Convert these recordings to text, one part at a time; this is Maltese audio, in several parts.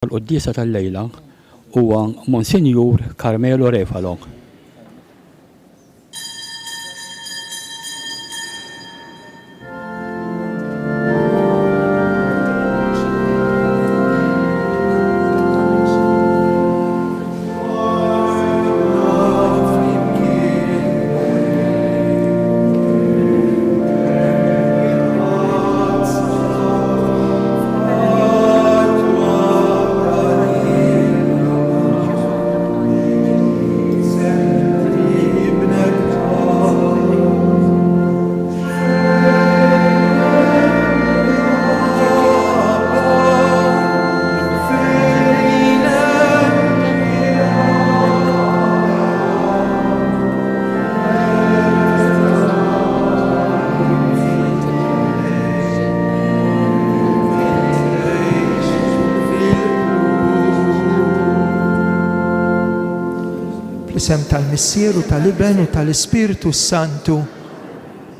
l-Quddiesa tal-lejla huwa Monsinjur Carmelo Refalo. Isem tal-Missier u tal-Iben u tal-Ispiritu Santu,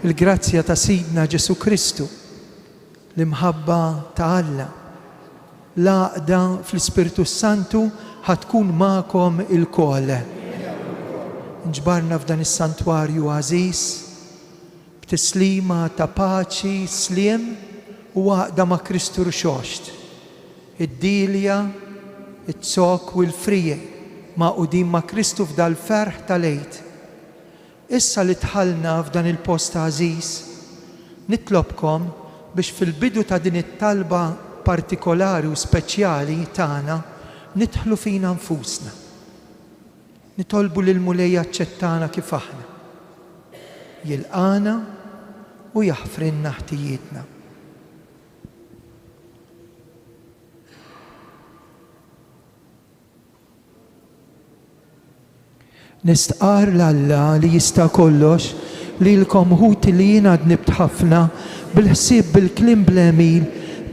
il-grazzja ta' Sidna Ġesu Kristu, l-imħabba ta' Alla, l-għaqda fl-Ispiritu Santu ħatkun ma'kom il-kol. Nġbarna f'dan is-santwarju għażiż, b'tislima ta' paċi, sliem u għaqda ma' Kristu rxoxt, id-dilja, it-sok u l-frije. Ma' quddiem ma' Kristu f'dal ferħ tal-għid. Issa li tħallna f'dan il-post għażiż, nitlobkom biex fil-bidu ta' din it-talba partikolari u speċjali tagħna nidħlu fina nfusna. Nitolbu lil Mulej jaċċettana kif aħna. Jilqana u jaħfrinna ħtijietna. Nistqar l-Alla li jista' kollox li l-kom ħuti li jiena dnibt ħafna bil-ħsieb bil-klim bl-emil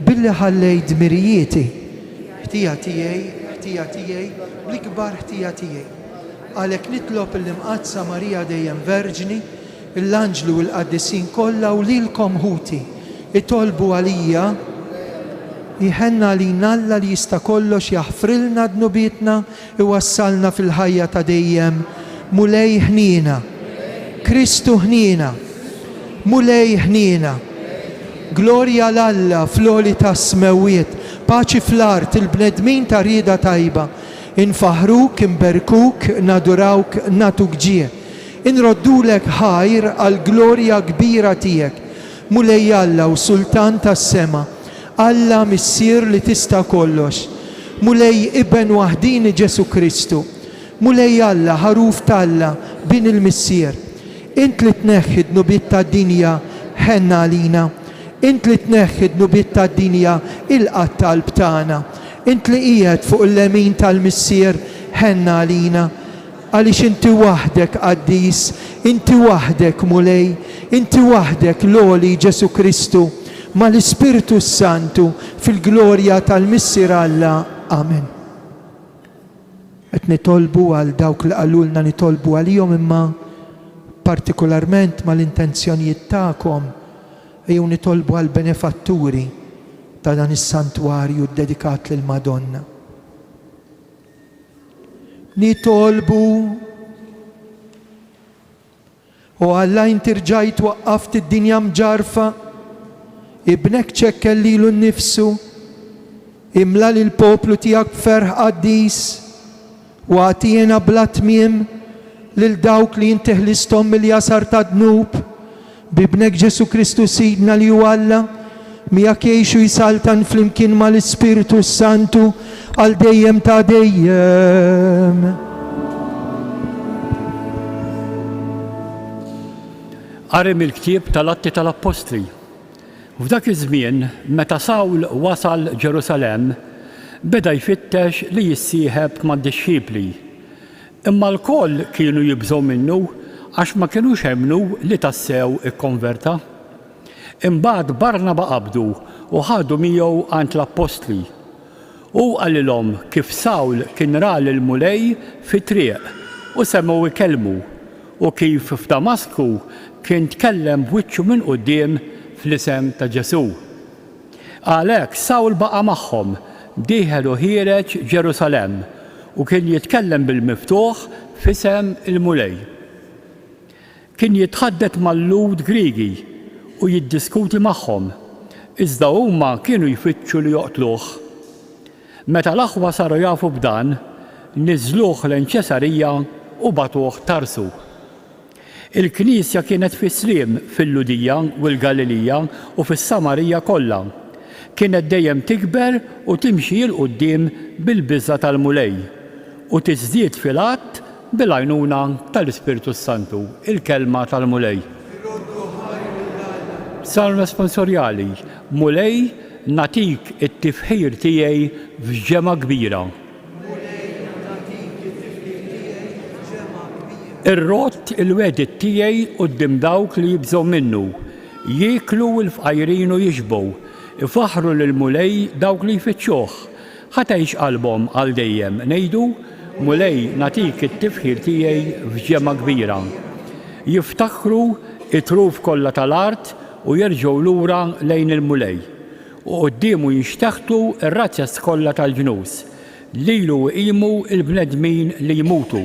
billi ħallejt dmirijieti. Ħtija tiegħi, bl-ikbar ħtija tiegħi. Għalhekk nitlob l-imqazza Marija dejjem Verġni, l-Anġlu u l-Qaddisin kollha u lilkom ħuti itolbu għalija jħenna li Alla li jista' kollox jaħfrilna dnubietna iwassalna fil-ħajja ta' dejjem. Mulej ħnina, Kristu ħnina, Mulej ħnina. Glorja l-Alla fl-oli ta' smewiet, paċi fl-art il-bnedmin ta' rieda tajba. Infaħruk, imberkuk, nadurawk, natuk ġie. Inroddulek ħajr għal glorja kbira tiegħek. Mulej Alla u Sultan tas-sema, Alla Missier li tista' kollox. Mulej Iben waħdini Ġesu Kristu. Mulej Alla ħaruf t'Alla bin il-Missier. Int li tneħħi d-nubiet tad-dinja ħenna għalina. Int li tneħħi d-nubiet tad-dinja il-qatt tal-qalb tagħna. Int li qiegħed fuq il-lemin tal-Missier ħenna għalina. Għaliex inti waħdek qaddis, inti waħdek Mulej, inti waħdek l-oli Ġesu Kristu ma l-Ispiritu Santu fil-glorja tal-Missier Alla. Amen. Qed nitolbu għal dawk li qalulna nitolbu għalihom imma partikolarment mal-intenzjonijiet tagħkom ejjew nitolbu għal benefatturi ta' dan is-santwarju dedikat lil Madonna. Nitolbu u Alla inti rġajt waqqaft id-dinja mġarfa, ibnek ċekkel lilu nnifsu, imla lil poplu tiegħek b'ferħ qaddis u għatijena bla tmiem lil dawk li inti ħlisthom mill-jasar ta' dnub bibnek Ġesu Kristu Sidna li hu Alla miegħek jgħixu jisaltan flimkien mal-Ispiritu Santu għal dejjem ta' dejjem. Qarem il-ktieb tal-Atti tal-Apostli. F'dak iż-żmien meta Sawl wasal Ġerusalemm, beda jfittex li jissieħeb mad-dixxipli. Imma l-koll kienu jibżgħu minnu għax ma kinux hemmnu li tassew ikkonverta. Imbagħad Barnaba qabdu u ħadu miegħu għand l-Apostli. U qalilhom kif Sawl kien ra lil Mulej fit-triq u semgħu ikellmu u kif f'Damasku kien tkellem b'wiċċu minn quddiem fl-isem ta' Ġesu. Għalhekk Sawl baqa' magħhom dieħel u ħireġ Ġerusalemm u kien jitkellem bil-miftuħ f'isem il-mulej. Kien jitħaddet mal-lud Griegi u jiddiskuti magħhom, iżda huma kienu jfittxu li joqtluh. Meta l-aħwa saru jafu b'dan, niżluh lejn Ċesarija u batuh Tarsu. Il-Knisja kienet fi Slim fil-Ludija u l-Galilija u fis-Samarija kollha. Kienet dejjem tikber u timxi l quddiem bil-biża' tal-mulej u tiżdied fil-att bil-għajnuna tal-Ispiritu Santu, il-kelma tal-mulej. Salm responsorjali, mulej natik it-tifħir tiegħi f'ġema kbira. Ir-rott il-wedit tiegħi quddiem dawk li jibżgħu minnu, jieklu l-fqajrin u jixbgħu, ifaħħru lill-mulej dawk li jfittxuh, ħatgħix qalbhom għal dejjem ngħidu mulej natik it-tifħir tiegħi f'ġema kbira. Jiftaħru it-truf kollha tal-art u jerġgħu lura lejn il-mulej. U qudiemu jinxteħtu r-razzjas kollha tal-ġnus, lilu iqimu l-bnedmin li jmutu.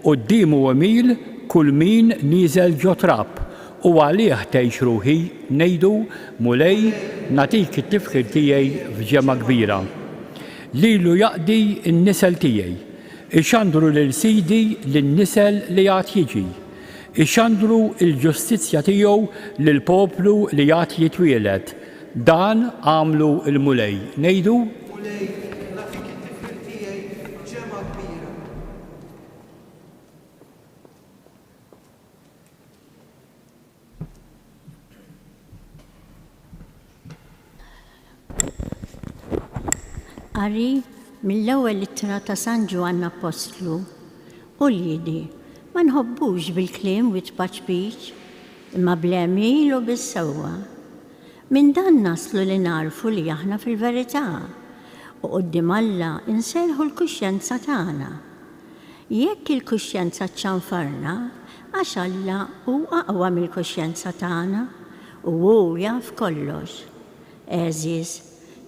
Qudiemu emil kull min nieżel ġo trab u għalih tgħix ruħi ngħidu mulej natik it-tifħir tiegħi f'ġema kbira. Lilu jaqdi n-nisel tiegħi, ixandru lil sidi lin-nisel li għad jiġi, ixandru l-ġustizzja tiegħu lill-poplu li għad jitwieled. Dan għamlu l-mulej. Ngħidu Qari mill-ewwel ittra ta' San Ġwann Apostlu u liedi ma nħobbux bil-kliem witbaċ biċ imma bl-għemil u bis-sewwa. Minn dan naslu li narfu li aħna fil-verità u quddiem Alla inserħu l-kuxjenza tagħna. Jekk il-kuxjenza ċċanfarna għax Alla huwa aqwa mill-kuxjenza tagħna u hu jaf kollox. Eżiż,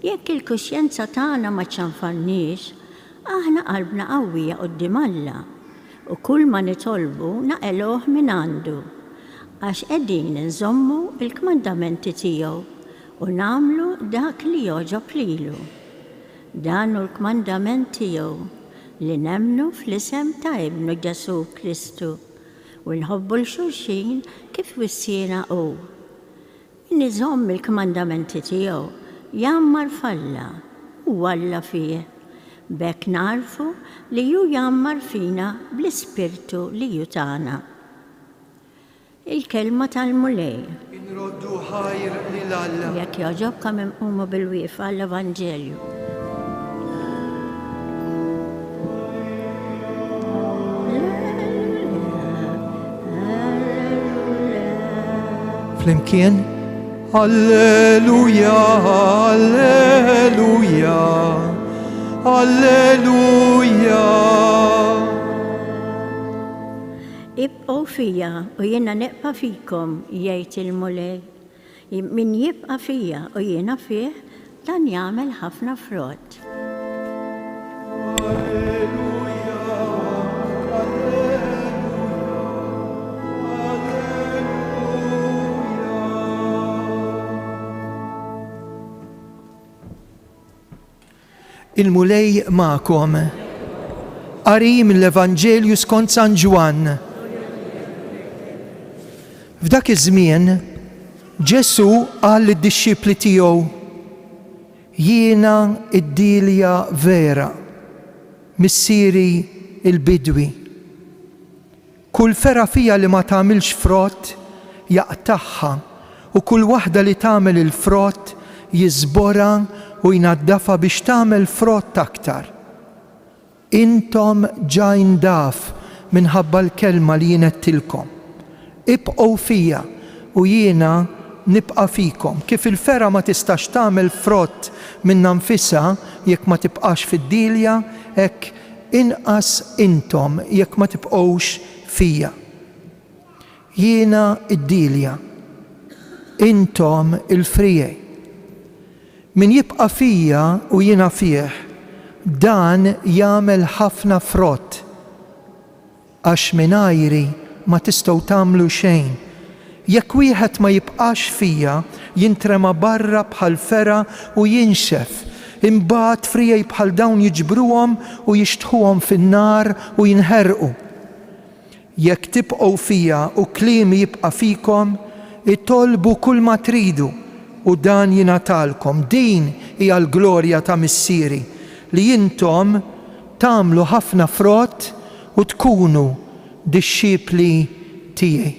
jekk il-kuxjenza tagħna ma ċċanfarniex, aħna qalbna qawwija quddiem Alla u kull ma nitolbu naqeluh minn għandu għax qegħdin inżommu l-kmandamenti tiegħu u nagħmlu dak li jogħġob lilu. Dan hu l-kmandament tiegħu li nemmnu fl-isem ta' Ibnu Ġesu Kristu u nħobbu l-xulxin kif wissiena hu. Min iżomm il-kmandamenti tiegħu jammar f'Alla u Alla fih. B'hekk narfu li hu jammar fina bl-Ispirtu li jutana. Il-kelma tal-mulej. Inroddu ħajr lil Alla. Jekk jogħġobkom imqumu bil-wieqfa għall-Evanġelju. Flimkien. Alleluja, alleluja, alleluja. Ibqgħu fija u jiena neqpa' fikom jgħid il-mulej. Min jibqa' fija u jiena fih dan jagħmel ħafna frott. Il-mulej ma'kom. Qari mill-Evanġelju skont San Ġwann. F'dak iż-żmien Ġesu qal lid-dixxipli tiegħu: Jiena id-dilja vera, missieri il-bidwi. Kull fera fija li ma tagħmilx frott jaqtaħħa u kull waħda li tagħmel il-frott jiżbora u jnaddafa biex tagħmel frott aktar. Intom ġajn daf minħabba l-kelma li jien qedtilkom. Ibqgħu fija u jiena nibqa' fikom. Kif il-fera ma tistax tagħmel frott minn nfisha jekk ma tibqax fid-dilja, hekk inqas intom jekk ma tibqgħux fija. Jiena id-dilja, intom il-frijej. Min jibqa' fija u jiena fih, dan jagħmel ħafna frott. Għax mingħajri ma tistgħu tagħmlu xejn. Jekk wieħed ma jibqax fija, jintrema barra bħal fera u jinxef. Imbagħad frijaj bħal dawn jiġbruhom u jixtħuhom fin-nar u jinħerqu. Jekk tibqgħu fija u kliemi jibqa' fikom, itolbu kull ma tridu u dan jingħatalkom. Din hija l-glorja ta' missieri li intom tagħmlu ħafna frott u tkunu dixxipli tiegħi.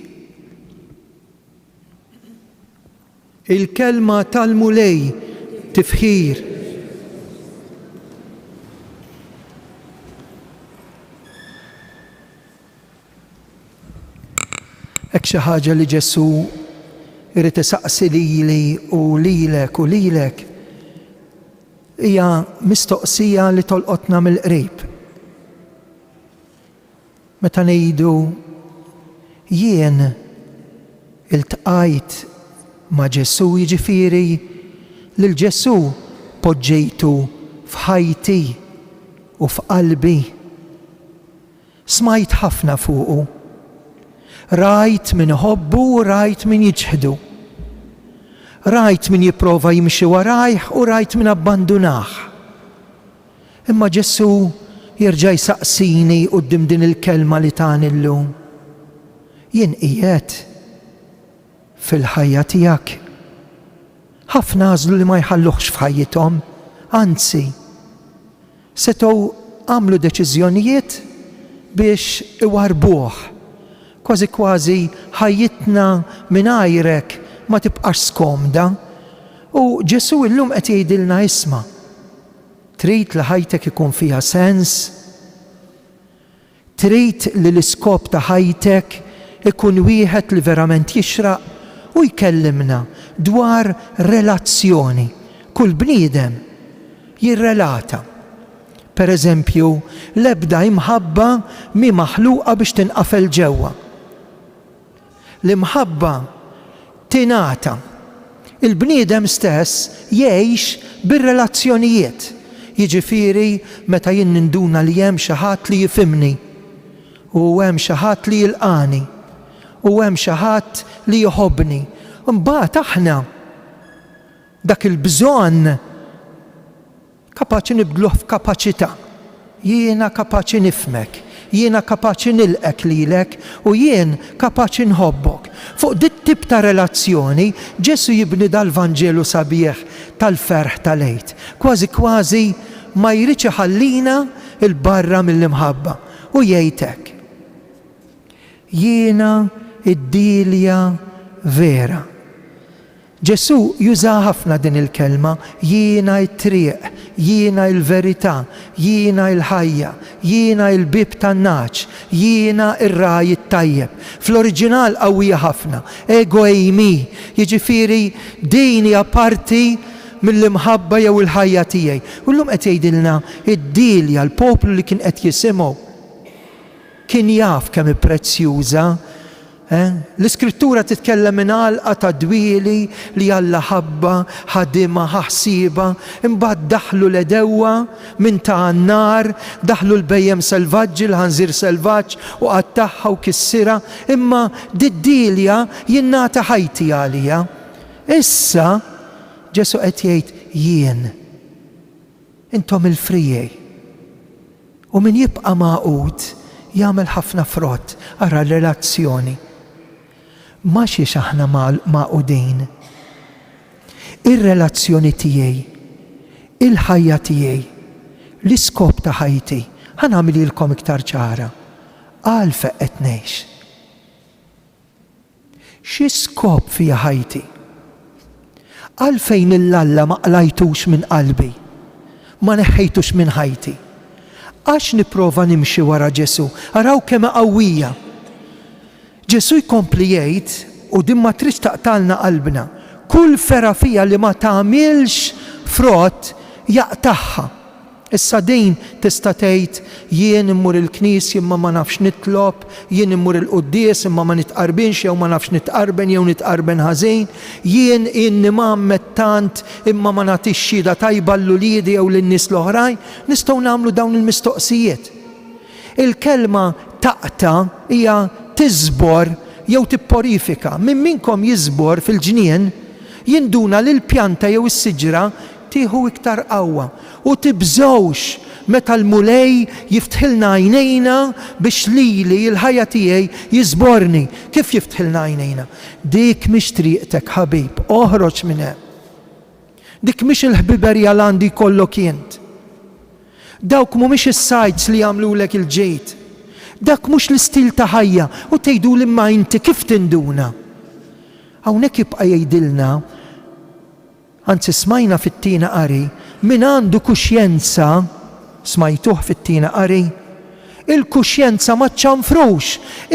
Il-kelma tal-mulej tifħir. Hekk xi ħaġa li Ġesu irid isaqsi lili u lilek hija mistoqsija li tolqotna mill-qrib. Meta ngħidu jien iltqajt ma' Ġesu, jiġifieri lil Ġesu poġġejtu f'ħajti u f'qalbi. Smajt ħafna fuqu. Rajt min iħobbu u rajt min jiġħdu. Rajt min jipprova jimxi warajh u rajt min abbandunah. Imma Ġesu jerġa' jsaqsini quddiem din il-kelma li tani llum. Jien qiegħed fil-ħajja tiegħek. Ħafna għażlu li ma jħalluhx f'ħajjithom, anzi, setgħu għamlu deċiżjonijiet biex iwarbuh. Kważi kważi ħajjitna mingħajrek ma tibqax skomda. U Ġesu llum qed jgħidilna isma', trid li ħajtek ikun fiha sens, trid li l-iskop ta' ħajtek ikun wieħed li verament jixraq u jkellimna dwar relazzjoni. Kull bniedem jirrelata. Pereżempju, l-ebda imħabba mi maħluqa biex tinqafel ġewwa. L-imħabba tingħata. Il-bniedem stess jgħix bir-relazzjonijiet. Jiġifieri meta jien ninduna li hemm xi ħadd li jifhimni u hemm xi ħadd li jilqani u hemm xi ħadd li jħobbni. Imbagħad aħna dak il-bżonn kapaċi nibdluh f'kapaċità. Jiena kapaċi nifhmek, jiena kapaċi nilqek lilek u jien kapaċi nħobbok. Fuq dit tip ta' relazzjoni Ġesu jibni dal-Vanġelu sabiħ tal-ferħ tal-għid. Kważi kważi ma jridx iħallina il-barra mill-imħabba u jgħidlek. Jiena id-dilja vera. Ġesu juża ħafna din il-kelma, jiena t-triq, jiena l-verità, jiena l-ħajja, jiena l-bib tan-naċ, jiena r-raj it-tajjeb. Fl-oriġinal qawwija ħafna, ego eimi, jiġifieri din hija parti mill-imħabba jew il-ħajja tiegħi. U llum qed jgħidilna id-dilja l-poplu li kien qed jisimgħu kien jaf kemm hi prezzjuża. L-iskrittura titkellem minn għalqa ta' dwieli li Alla ħabba, ħadima, ħaħsiba, imbagħad daħlu l-edewwa minn ta' n-nar, daħlu l-bejjem selvaġġi, l-ħanżir selvaġġ u qattaħħa u kissira, imma did-dilja jinnata ħajti għalija. Issa Ġesu qed jgħid jien. Intom il-frijej. U min jibqa' maqut jagħmel ħafna frott ara relazzjoni. Ma xiex aħna maqudin. Ir-relazzjoni tiegħi, il-ħajja tiegħi, l-iskop ta' ħajti, ħanagħmililkom iktar ċara. Għalfejn qed ngħix. Xi skop fiha ħajti? Għalfejn il-Alla ma qlajtux minn qalbi, ma neħħejtux minn ħajti. Għax nipprova nimxi wara Ġesu, araw kemm qawwija. Ġesu jkompli jgħid u din ma tridx taqtalna qalbna. Kull fera fija li ma tagħmilx frott jaqtaħħa. Issa din tista' tgħid jien immur il-knisja imma ma nafx nitlob, jien immur il-quddies imma ma nitqarbinx jew ma nafx nitqarben jew nitqarben ħażin, jien nimgħammed tant imma ma nagħtix xhieda tajba l-uliedi jew lin-nies l-oħrajn. Nistgħu nagħmlu dawn il-mistoqsijiet. Il-kelma taqta hija tiżbor jew tipporifika. Min minkom jiżbor fil-ġnien jinduna li l-pjanta jew is-siġra tieħu iktar qawwa u tibżgħux meta l-mulej jiftħilna għajnejna biex lili l-ħajja tiegħi jiżborni. Kif jiftħilna għajnejna? Dik mhix triqtek ħabib, oħroġ minn hemm. Dik mhix il-ħbiberija li għandi jkollok int. Dawk mhumiex is-sajds li jagħmlulek il-ġejt. Dak mhux l-istil ta' ħajja u tgħiduli imma inti kif tinduna. Hawnhekk jibqa' jgħidilna, anzi smajna fit-tiena qari, min għandu kuxjenza, smajtuh fit-tiena qari, il-kuxjenza ma ċċanfrux,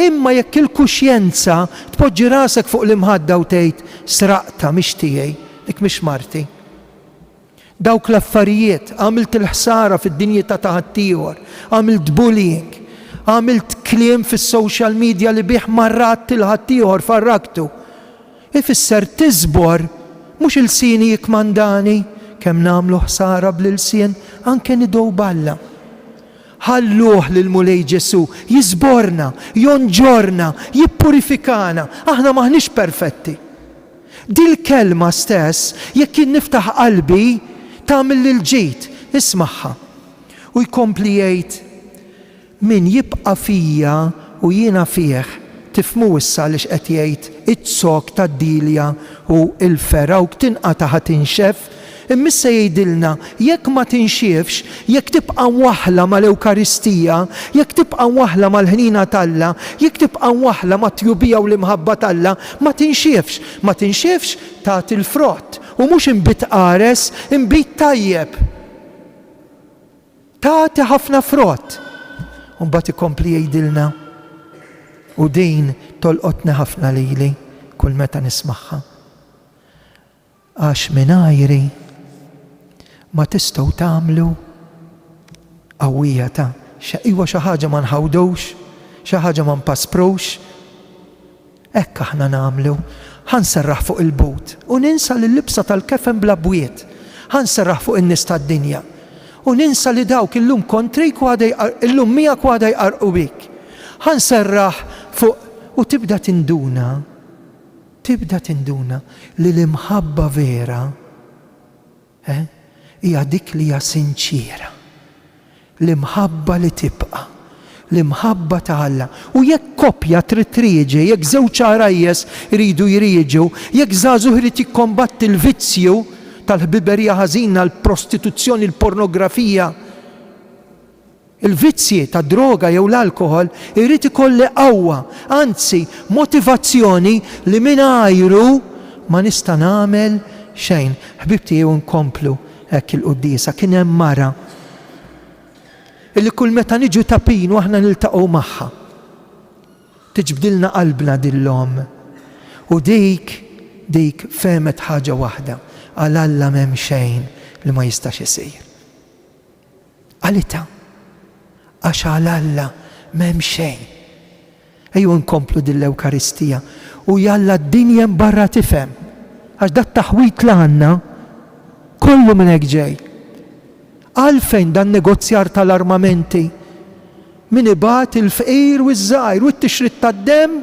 imma jekk il-kuxjenza tpoġġi rasek fuq l-imħadda u tgħid sraqta mhix tiegħi, dik mhix marti. Dawk l-affarijiet, għamilt il-ħsara fid-dinjità ta' ħaddieħor, għamilt bullying, għamilt kliem fis-social media li bih marrat il-ħaddieħor farraktu. Ifisser tiżbor mhux il-sini jikmandani kemm nagħmlu ħsara bl-ilsien anke nidow balla. Ħalluh lil mulej Ġesu jiżborna, jonġorna, jippurifikana, aħna maħniex perfetti. Dil-kelma stess jekk jien niftaħ qalbi tagħmel lil ġid, ismagħha. U jkompli jgħid min jibqa' fija u jiena fih tifhmu issa li x'qed jgħid it-sok tad-dilja u l-fera u tinqata' ħatinxef, immissa jgħidilna jekk ma tinxifx, jekk tibqa' waħla mal-Ewkaristija, jekk tibqa' waħla mal-ħnina talla, jekk tibqa' waħla mat-tjubija u l-imħabba talla, ma tinxifx, ma tinxifx tagħti l-frott u mhux inbit qares, inbit tajjeb. Tagħti ħafna frott. U mbagħad ikompli jgħidilna u din tolqotni ħafna lili kull meta nismagħha. Għax mingħajri ma tistgħu tagħmlu qawwija ta' iwa xi ħaġa ma nħawdux, xi ħaġa ma npasprux. Hekk aħna nagħmlu. Ħanserraħ fuq il-but u ninsa l-libsa tal-kefen bla bwiet. Ħanserraħ fuq in-nies tad-dinja. U ninsa li dawk illum kontri illum mija kwada jqarqu bik. Ħanserraħ fuq u tibda tinduna li l-imħabba vera hija dik li hija sinċira. L-imħabba li tibqa', l-imħabba ta' Alla. U jekk koppja trid trieġi, jekk żewġ għarajjes iridu jrieġu, jekk żagħżugħ irid jikkombatti l-vizzju tal-ħbiberija ħażina, l-prostituzzjoni, l-pornografija, il-vizzji ta' droga jew l-alkohol, irrid ikolli qawwa, anzi motivazzjoni li mingħajru ma nista' nagħmel xejn. Ħbibti jew nkomplu hekk il-quddiesa kien hemm mara illi kull meta niġu tapin u aħna niltaqgħu magħha tiġbdilna qalbna dil-lom. U dik femet ħaġa waħda, għal Alla m'hemm xejn li ma jistax isir. Għalita għax għal Alla m'hemm xejn. Ejju nkomplu dil-Ewkaristija u jalla d-dinja barra tifhem għax dat taħwit li għandna kollu minn hekk ġej. Għalfejn dan negozjar tal-armamenti min ibagħat il-fqir u ż-żgħir u t-tixrid tad-demm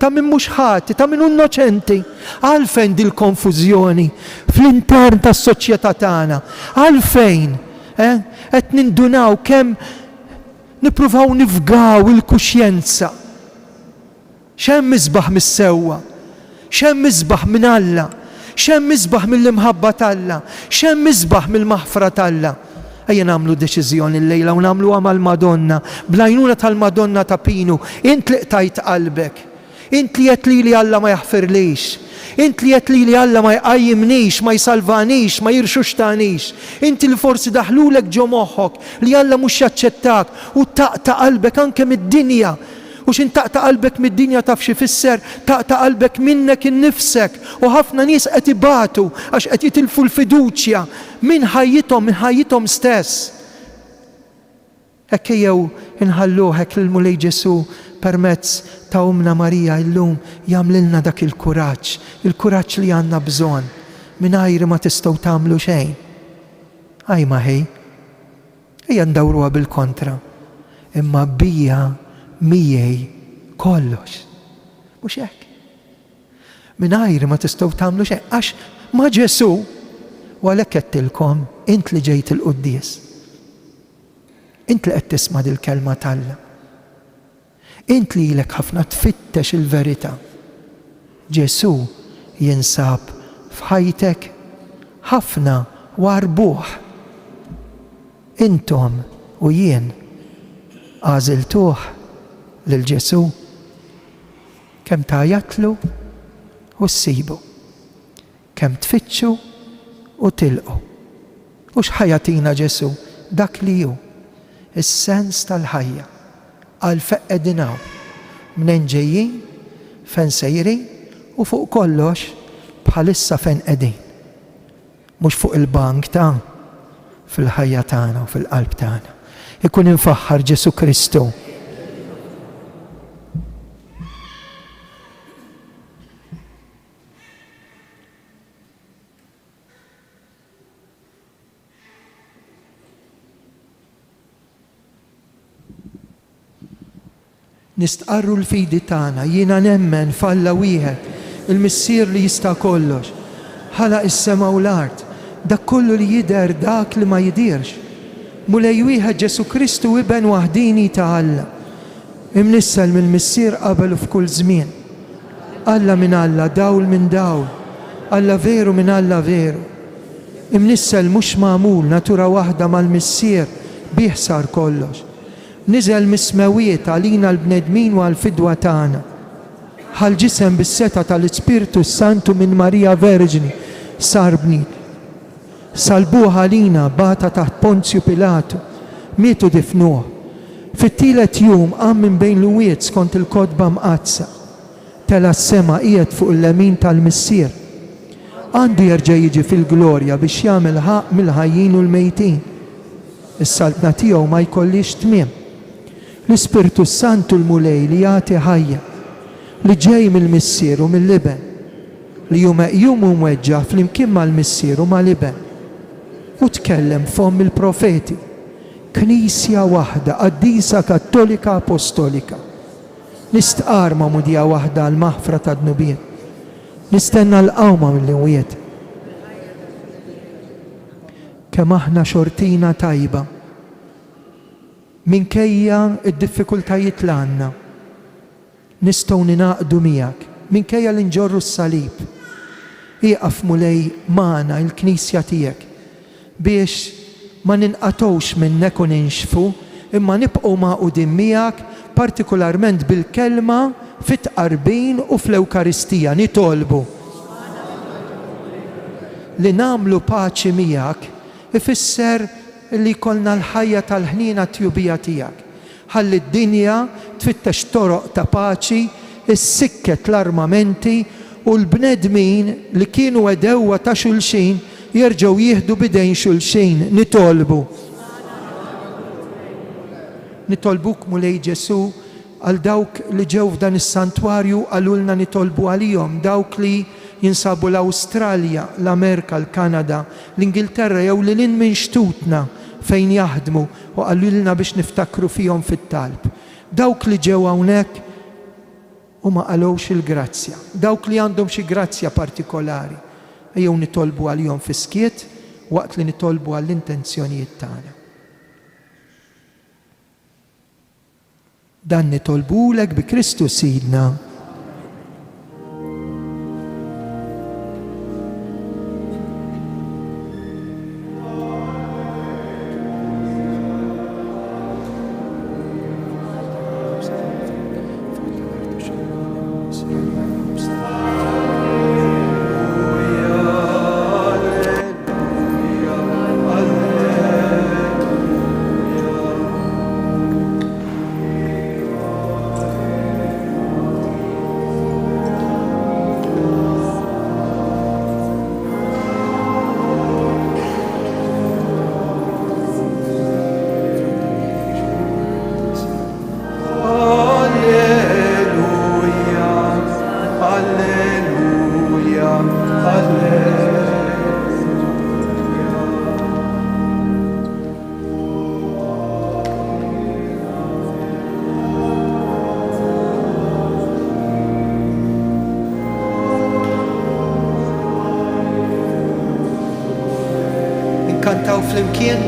ta' min mhux ħati, ta' min innoċenti. Għalfejn dil-konfużjoni fl-intern tas-soċjetà tagħna? Għalfejn qed nindunaw kemm nippruvaw nifgaw il-kuxjenza. X'hemm misbaħ mis-sewwa, x'hemm misbaħ minn Alla, x'hemm misbaħ mill-imħabba t'Alla, x'hemm misbaħ mill-maħfra t'Alla. Ejja nagħmlu deċiżjoni llejla u nagħmluha mal-Madonna, bl-għajnuna tal-Madonna ta' Pinu. Int li qtajt qalbek, int li qed li Alla ma jaħfirlix, int li qed li Alla ma jqajjimnix, ma jsalvanix, ma jirxuxtanix, int li forsi daħlulek ġo moħħok li Alla mhux jaċċettak u taqta' qalbek anke mid-dinja. U xin taqta' qalbek mid-dinja taf xi fisser, taqta' qalbek minnek innifsek. U ħafna nies qed ibatu għax qed jitilfu l-fiduċja minn ħajjithom stess. Hekk jew inħalluh hekk l-mulej Ġesu permezz ta' Umna Marija illum jagħmlilna dak il-kuraġġ li għandna bżonn mingħajr ma tistgħu tagħmlu xejn. Ajma ħej, ejja ndawruha bil-kontra, imma bija miegħi kollox. Mhux hekk. Mingħajr ma tistgħu tagħmlu xejn għax ma' Ġesu u għalhekk qedtilkom int li ġejt il-Qudies. Int li qed tisma' dil-kelma talla. Int li ilek ħafna tfittex il-verità. Ġesu jinsab f'ħajtek ħafna warbuh. Intom u jien għażiltuh lil Ġesu kemm tajatlu u ssibu, kemm tfittxu u tilqu. U x'ħajatina Ġesu dak li hu is-sens tal-ħajja għal fejn qegħdin hawn, minn ġejjin, fejn sejrin u fuq kollox bħalissa fejn qegħdin. Mhux fuq il-bank ta' fil-ħajja tagħna u fil-qalb tagħna. Ikun infaħħar Ġesu Kristu. Nistqarru l-fidi tagħna, jiena nemmen falla wieħed, il-missier li jista' kollox, ħalaq is-sema u l-art, dak kollu li jidher dak li ma jidirx. Mulej wieħed Ġesu Kristu iben waħdini ta' Alla. Imnissel mill-missier qabel u f'kull żmien. Alla minn Alla, dawl minn dawl. Alla veru minn Alla veru. Imnissel mhux magħmul natura waħda mal-missier bih sar kollox. Niżel mis-smawiet għalina l-bnedmin u għall-fidwa tagħna. Ħal ġisem bis-seta tal-Ispirtu Santu minn Marija Verġni sar bniet. Salbuha lina bata taħt Ponzju Pilatu, mietu difnuh. Fit-tielet jum qam minn bejn l-wiet skont il-kodba mqazza. Tela s-sema qiegħed fuq il-lemin tal-missier. Għandu jerġa' jiġi fil-glorja biex jagħmel ħaq mill-ħajjin u l-mejtin. Is-saltna tiegħu ma jkollix tmiem. L-Ispirtu Santu l-mulej li jagħti ħajja, li ġej mill-missier u mill-liben, li hu meqjum u mweġġa' flimkien mal-missier u mal-liben. U tkellem fom il-profeti, Knisja waħda, Qaddisa Kattolika Apostolika. Nistqar ma' mudija waħda għal-maħfra ta' dnubiet. Nistenna l-qawma mill-inwiet. Kemm aħna xortina tajba, minkejja id-diffikultajiet li għandna, nistgħu ninaqdu miegħek, minkejja li nġorru s-salib. Ieqaf mulej magħna il-Knisja tiegħek biex ma ninqatowx minnek u ninxfu, imma nibqgħu maqudin miegħek partikolarment bil-kelma fit-tqarbin u fl-Ewkaristija nitolbu li nagħmlu paċi miegħek ifisser li jkollna l-ħajja tal-ħnina tjubija tiegħek. Ħalli d-dinja tfittex toroq ta' paċi, issikket l-armamenti u l-bnedmin li kienu edewwa ta' xulxin jerġgħu jieħdu bidejn xulxin, nitolbu. Nitolbuk mulej Ġesu għal dawk li ġew f'dan is-santwarju għalulna nitolbu għalihom, dawk li jinsabu l-Awstralja, l-Amerika, l-Kanada, l-Ingilterra jew li lin minn xtutna fejn jaħdmu u għallulna biex niftakru fihom fit-talb. Dawk li ġew hawnhekk u ma qalowx il-grazzja, dawk li għandhom xi grazzja partikolari. Ejjew nitolbu għalihom fi skiet waqt li nitolbu għall-intenzjonijiet tagħna. Dan nitolbulek bi Kristu Sidna. flimkien.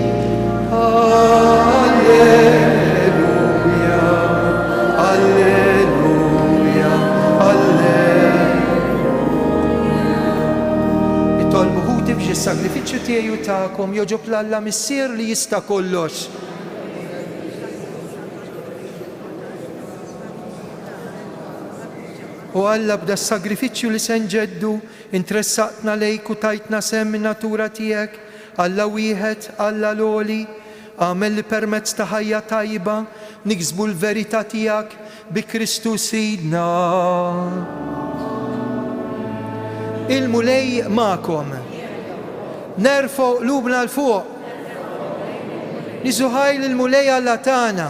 Alleluja, alleluja, alleluja. Itolbu ħuti biex is-sagrifiċċju tiegħu tagħkom joġob l-Alla missier li jista' kollox. U Alla bda s-sagrifiċċju li se nġeddu intressaqtna lejk u tajtna sem min natura tiegħek, Alla wieħed, Alla l-oli, għamel li permezz ta' ħajja tajba niksbu l-verità tiegħek bi Kristu Sidna. Il-mulej ma'kom. Nerfo lubna l-fuq. Niżuħajl il-mulej Alla tagħna.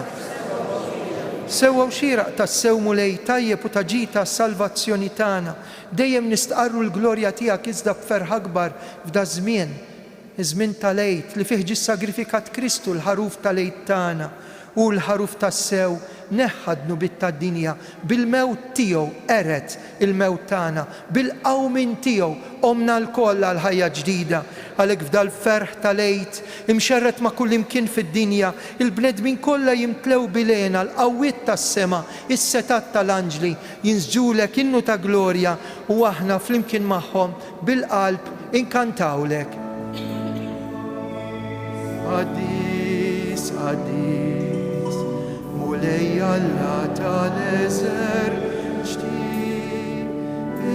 Sewwa xieraq tas-sew mulej tajjeb u taġita s-salvazzjoni tagħna. Dejjem nistqarru l-glorja tiegħek iżda b'ferħ akbar f'da żmien. Iż-żmien tal-Għid li fih ġie sagrifikat Kristu l-ħaruf tal-Għid tagħna u l-ħaruf tas-sew neħħadnu bit-tad-dinja bil-mewt tiegħu ered il-mewt tagħna, bil-qawmin tiegħu omna l-koll għal ħajja ġdida. Għalhekk f'dal ferħ tal-Għid imxerret ma' kull imkien fid-dinja, il-bnedmin kollha jimtlew bilena l-qawwiet tas-sema, is-setat tal-anġli jinżġulek innu ta' glorja u aħna flimkien magħhom bil-qalb inkantawlek. Għaddis, għaddis, mulej Alla tal-eżer ġdid,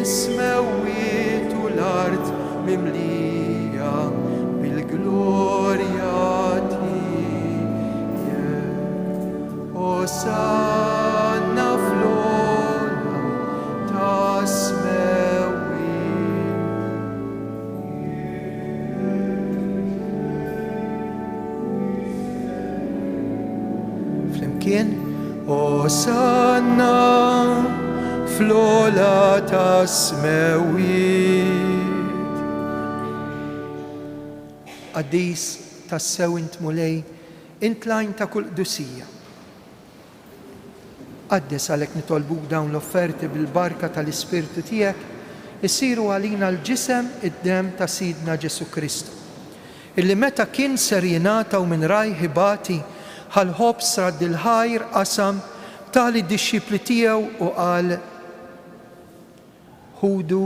is-smewiet u l-art mimlija bil-glorja tiegħek. Osanna fl-ola tas-smewiet. Flimkien, Osanna fl-ola tas-smewiet. Qaddis tas-sew int mulej, int lajn ta' kull qdusija. Qaddes għalhekk nitolbuk dawn l-offerti bil-barka tal-Ispirtu tiegħek isiru għalina l-ġisem id-dem ta' Sidna Ġesu Kristu, illi meta kien ser jingħataw minn raj ħibati ħal-ħobs radd il-ħajr qasam tali d-dixxipli tiegħu u qal ħudu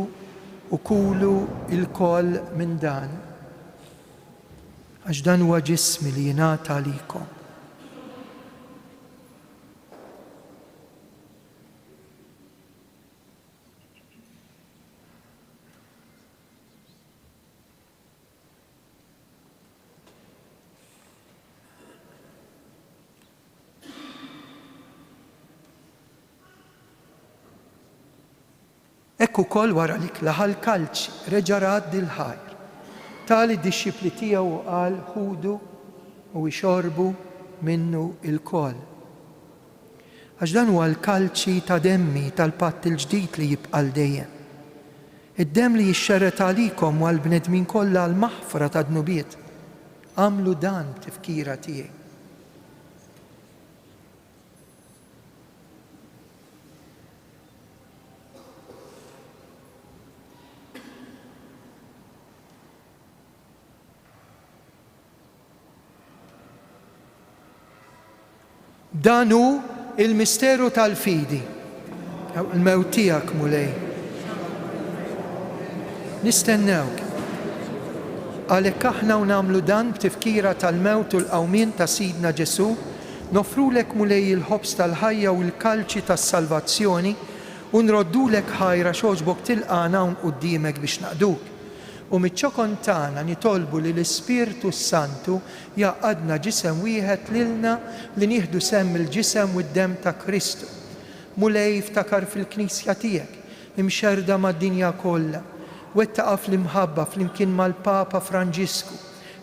u kulu il-koll minn dan, għax dan huwa ġismi li jingħata għalikom. Ekku kol wara li klaħal kalċi reġa' raddi l-ħajr. Tali d-dixxipli tiegħu qal ħudu u jxorbu minnu il-kol. Għax dan huwa l-kalċi ta' demmi tal-patt il-ġdid li jibqa' dejjem. Id-demm li jixxerret għalikom u għall-bnedmin kollha l-maħfra ta' dnubiet. Għamlu dan tifkira tiegħi. Danu il-misteru tal-fidi, il-mewt tiegħek mulej. Nistennewk. Għalhekk aħna u nagħmlu dan b'tifkira tal-mewt u l-qawmien ta' Sidna Ġesu, nofrulek mulej il-ħobs tal-ħajja u l-kalċi tas-salvazzjoni u nroddulek ħajra xogħġbok tilqana hawn quddiemek biex naqduk. U miċ-ċokon tagħna nitolbu li l-Ispirtu Santu jaqadna ġisem wieħed lilna li nieħdu semm il-ġisem u d-demm ta' Kristu. Mulej ftakar fil-Knisja tiegħek, imxerda mad-dinja kollha, wettaqa fl-imħabba flimkien mal-Papa Franġisku,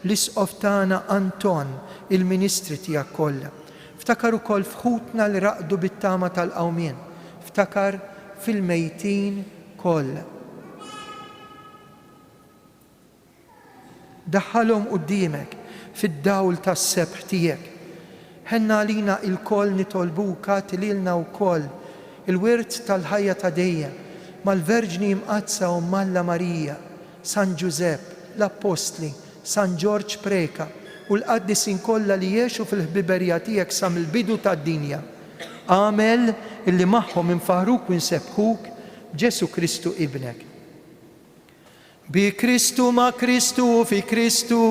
l-isqof tagħna Anton, il-Ministri tiegħek kollha. Ftakar ukoll fħutna li raqdu bit-tama tal-qawmien, ftakar fil-mejtin kollha. Daħħalhom quddiemek fid-dawl tas-sebħ tiegħek. Ħenna għalina il-koll nitolbuk għati lilna wkoll il-wirt tal-ħajja ta' dejjem mal-Verġni Mqazza u Malla Marija, San Ġusepp, l-Apostli, San Ġorġ Preka, u l-qaddisin kollha li jgħixu fil-ħbiberija tiegħek sa mill-bidu tad-dinja. Għamel illi magħhom infaħruk u nsebħuk Ġesu Kristu ibnek. Bi Kristu ma' Kristu u fi Kristu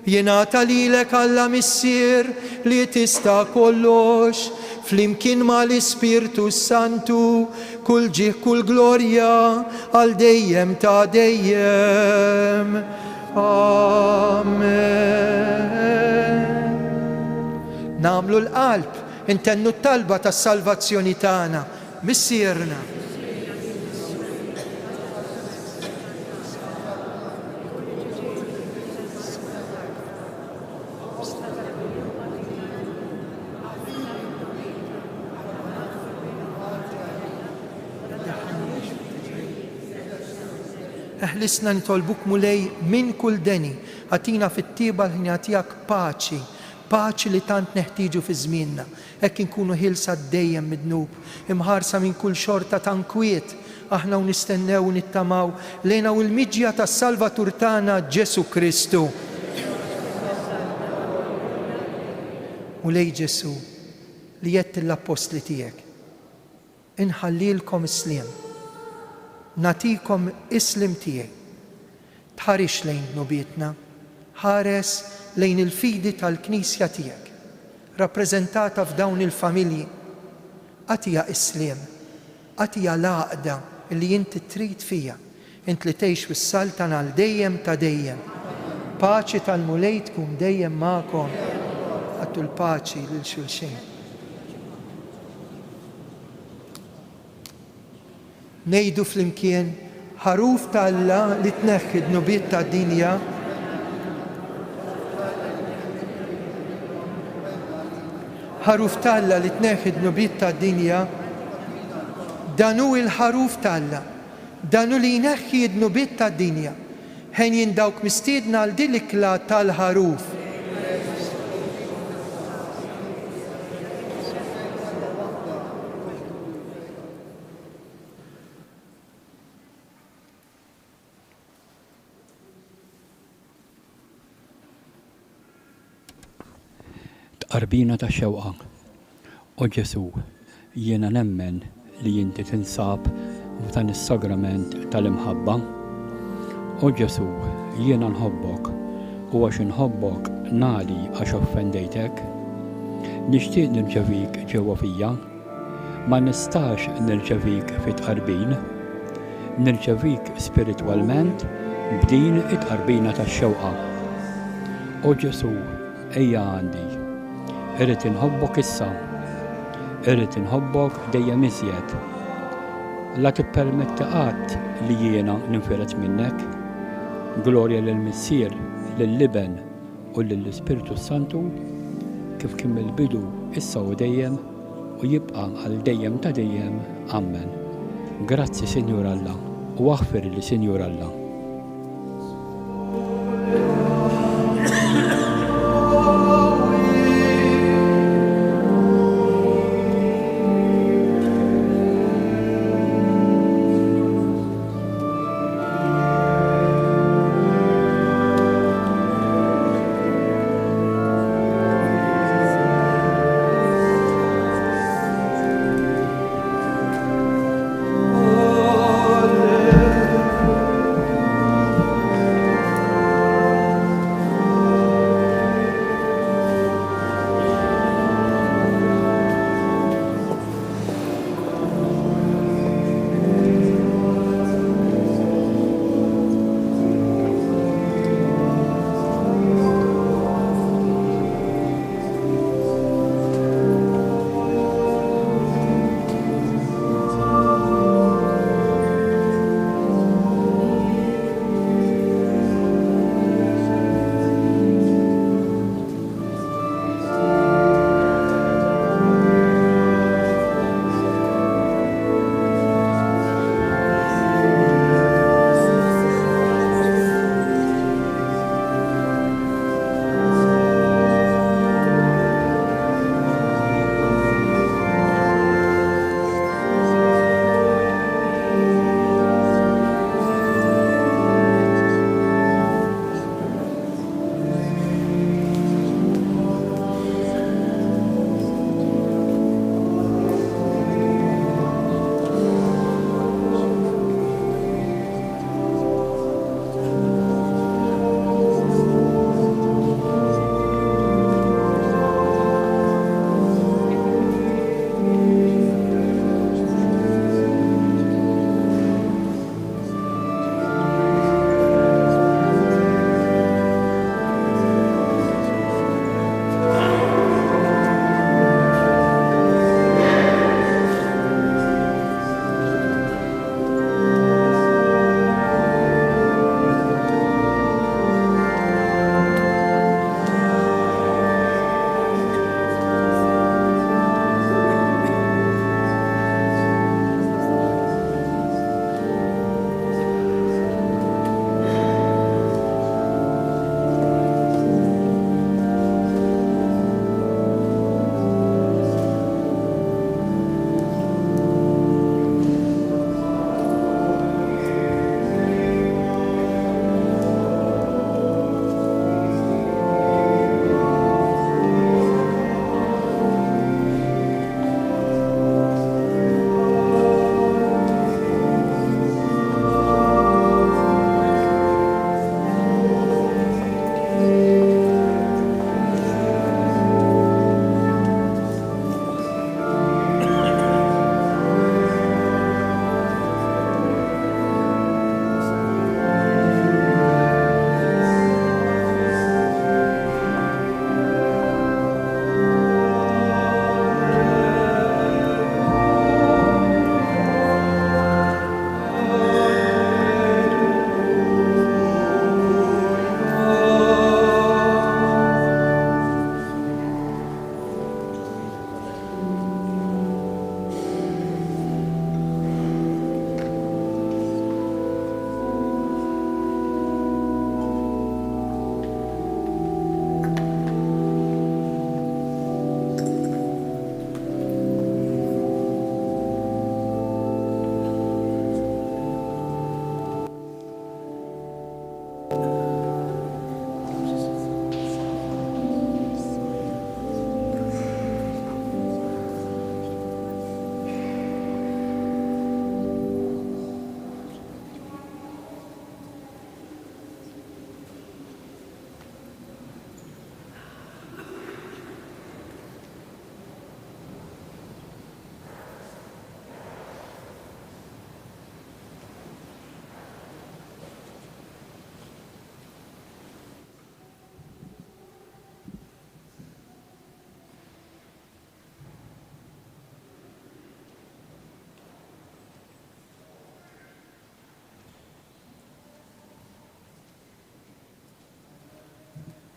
jingħata lilek Alla Missier li tista' kollox flimkien ma' l-Ispirtu Santu kull ġih kull glorja għal dejjem ta' dejjem. Amen. Namlu l-qalb, intennu t-talba tas-salvazzjoni tagħna, Missierna. Eħlisna nitolbuk mulej minn kull deni, għatina fit-tiba l-ħin għatijak paċi, paċi li tant neħtiġu fi żmienna, hekk inkunu ħilsa dejjem midnub, imħarsa minn kull xorta tankwiet, aħna u nistennew u nittamaw lejna u l-miġja tas-Salvatur tagħna Ġesu Kristu. Mulej Ġesu li jett l-apostli tiegħek, inħallilkom isliem. Natikom islim tiegħi. Tħarix lejn nubietna, ħares lejn il-fidi tal-Knisja tiegħek, rappreżentata f'dawn il-familji. Għatija islim, għatija laqda li inti trid fija, int li tgħix fis-saltan għal dejjem ta' dejjem. Paċi tal-mulej tkun dejjem magħkom, għattu l-paċi lil xulxin. Nejdu flimkien ħaruf ta' Alla li tneħħi d-nubiet ta' dinja. Ħaruf ta' Alla li tneħħi d-nubiet ta' dinja. Danu il-ħaruf ta' Alla, danu li jneħħi d-nubiet ta' dinja. Ħen jindawk mistiedna għal dilikla tal-ħaruf. Qarbina ta' xewqa. O Ġesu, jiena nemmen li inti tinsab f'dan is-sagrament tal-imħabba. O Ġesu, jiena nħobbok u għax inħobbok nali għax offendejtek. Nixtieq nirċevik ġewwa fija, ma nistax nirċevik fit-qarbin. Nirċevik spiritwalment b'din it-qarbina tax-xewqa. O Ġesu, ejja għandi. Irrid inħobbok issa, irrid inħobbok dejjem iżjed. La tippermetti qatt li jiena ninfiret minnek. Glorja lill-Missier, lill-Liben u lill-Ispirtu Santu kif kien mill-bidu issa u dejjem u jibqa' għal dejjem ta' dejjem. Amen. Grazzi Sinjur Alla u aħfir li Sinjur Alla.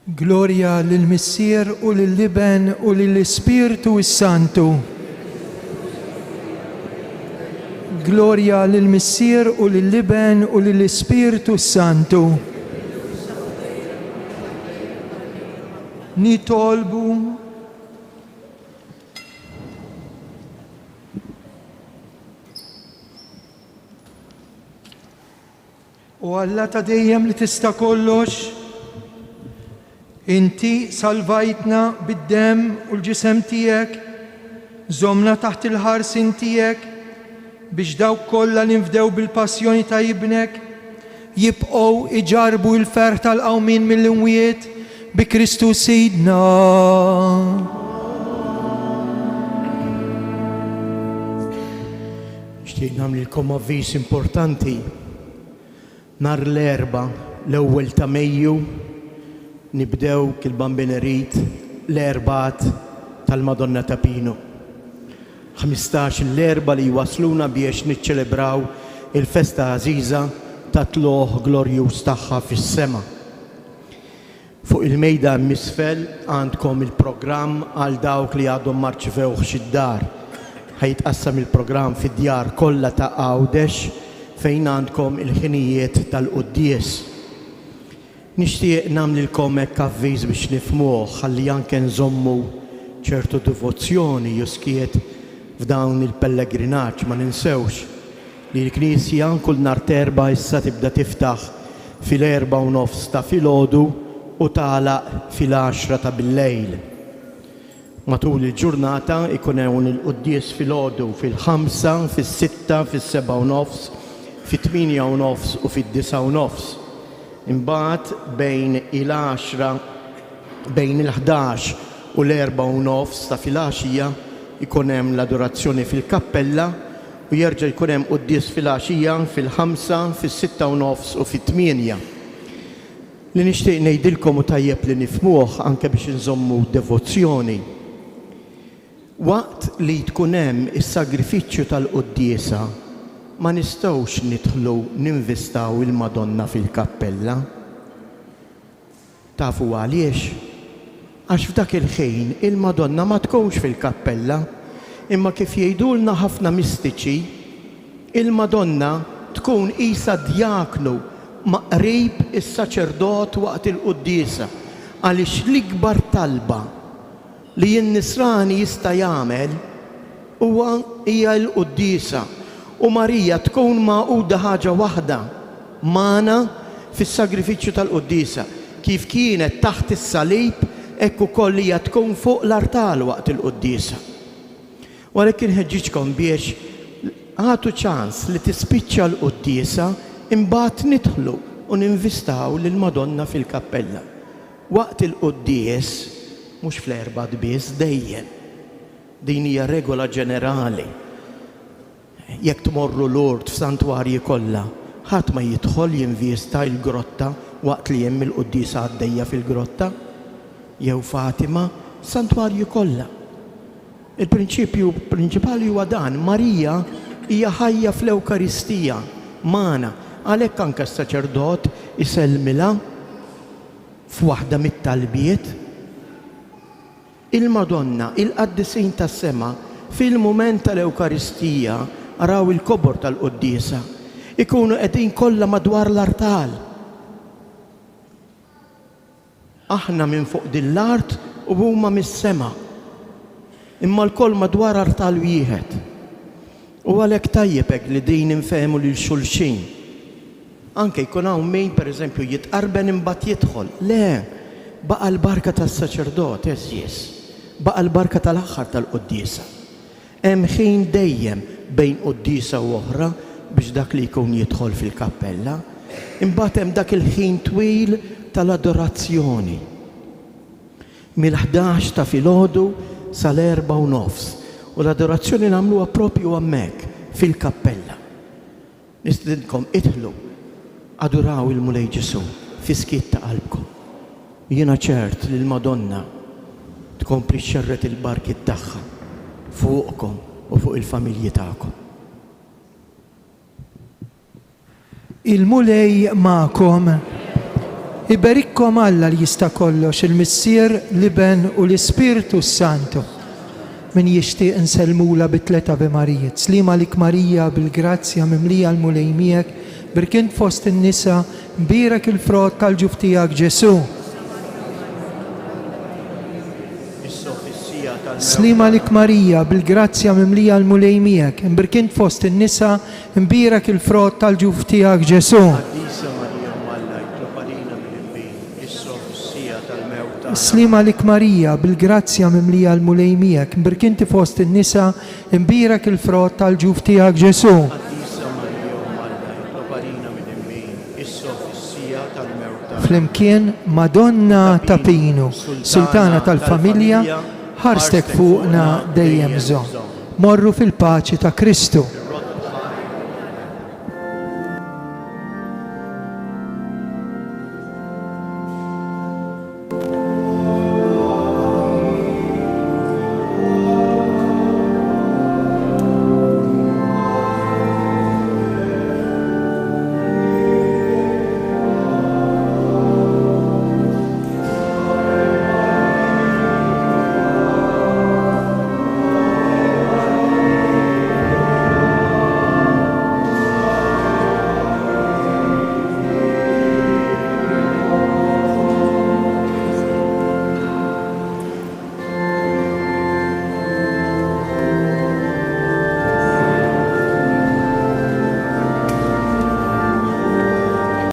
Gloria lill-Missier u lill-Liben u lill-Ispiritu Santu. Gloria lill-Missier u lill-Liben u lill-Ispiritu Santu. Nitolbu u Alla ta' dejjem li tista' kollox, Inti salvajtna bid-dem u l-ġisem Tiegħek, żommna taħt il-ħarsin Tiegħek biex dawk kollha li nfdew bil-passjoni ta' Ibnek jibqgħu iġarbu l-ferħ tal-qawmin mill-imwiet bi Kristu Sidna. Nixtieq nagħmlilkom avviż importanti. Nhar l-Erba' l-ewwel ta' Mejju nibdew kil-Bambinerit l-Erbat tal-Madonna ta' Pino. 15 l-Erba' li jwasluna biex niċċelebraw il-festa għażiża ta' tlogħ glorjuż tagħha fis-sema. Fuq il-mejda m'isfel għandkom il-programm għal dawk li għadhom ma rċevewx id-dar. Ħajtqassam il-programm fid-djar kollha ta' Għawdex fejn għandkom il-ħinijiet tal-quddies. Nixtieq nagħmlilkom hekk avviż biex nifhmuh ħalli anke nżommu ċertu devozzjoni juskiet f'dawn il-pellegrinaġġ ma ninsewx li l-Knisja kull nhar Terba issa tibda tiftaħ fil-4:30 ta' filgħodu u tagħlaq fil-10 ta' bil-lejl. Matul il-ġurnata ikun hawn il-quddies filgħodu fil-5, fis-6, fis-7:30, fit-8:30 u fid-9:30. Imbagħad bejn il-11 u l-4:30 ta' filgħaxija ikun hemm l-adorazzjoni fil-kappella u jerġa' jkun hemm quddies filgħaxija fil-5, fis-6:30 u fit-8. Li nixtieq ngħidilkom u tajjeb li nifhmuh anke biex inżommu devozzjoni. Waqt li tkun hemm is-sagrifiċċju tal-quddiesa ma nistgħux nidħlu ninvestaw il-Madonna fil-kappella. Tafu għaliex? Għax f'dak il-ħin il-Madonna ma tkunx fil-kappella, imma kif jgħidulna ħafna mistiċi, il-Madonna tkun qisha djaknu maqrib is-saċerdot waqt il-quddiesa għaliex l-ikbar talba li n-nisrani jista' jagħmel huwa hija l-quddiesa. U Marija tkun magħquda ħaġa waħda magħna fis-sagrifiċċju tal-quddiesa. Kif kienet taħt is-salib, hekk ukoll hija tkun fuq l-artal waqt il-quddiesa. Walakin inħeġġiġkom biex għatu ċans li tispiċċa l-quddiesa imbagħad nidħlu u ninvistaw lill-Madonna fil-kappella. Waqt il-quddies mhux fl-Erba' biss dejjem. Din hija regola ġenerali. Jekk tmorru Lord f'santwarji kollha, ħadd ma jidħol jinvista l-grotta waqt li hemm il-quddiesa għaddejja fil-grotta, jew Fatima, santwarji kollha. Il-prinċipju prinċipali huwa dan, Marija hija ħajja fl-Ewkaristija magħna, għalhekk anke s-saċerdot isellmilha f'waħda mit-talbiet. Il-Madonna, il-qaddisin tas-sema fil-mument tal-Ewkaristija araw il-kobor tal-quddiesa ikunu qegħdin kollha madwar l-artal. Aħna minn fuq din l-art u huma mis-sema. Imma l-koll madwar artal wieħed. U għalhekk tajjeb hekk li din infehmu lil xulxin. Anke jkun hawn min pereżempju jitqarben imbagħad jidħol. Le, baqa' l-barka tas-saċerdot, eżjes. Baqa' l-barka tal-aħħar tal-quddiesa. Hemm ħin dejjem bejn quddiesa u oħra biex dak li jkun jidħol fil-kappella. Imbagħad hemm dak il-ħin twil tal-adorazzjoni. Mill-11 ta' filgħodu sal-4:30 u l-adorazzjoni nagħmluha proprju hemmhekk fil-kappella. Nistidinkom idħlu, adoraw il-Mulej Ġesu fi-skiet ta' qalbkom. Jiena ċert li l-Madonna tkompli xxerret il-barkiet tagħha fuqkom u fuq il-familji tagħkom. Il-Mulej magħkom. Iberikkom Alla li jista' kollox, il-Missier, l-Iben u l-Ispirtu Santu. Min jixtieq insellmula bit-tlet Ave Marijiet. Slima lik Marija bil-grazzja mimlija l-mulejmiek, birkint fost in-nisa, mbierek il-frott tal-ġuf tiegħek Ġesu. Slima lik Marija bil-grazzja mimlija l-mulejmiek, birkint fost in-nisa, mbierek il-frott tal-ġuf tiegħek Ġesu. Slima lik Marija bil-grazzja mimlija l-mulejmiek, birkinti fost in-nisa, imbirek il-frott tal-ġuf tiegħek Ġesu. Flimkien Madonna ta' Pinu, Sultana tal-Familja, ħarstek fuqna dejjem żomm. Morru fil-paċi ta' Kristu.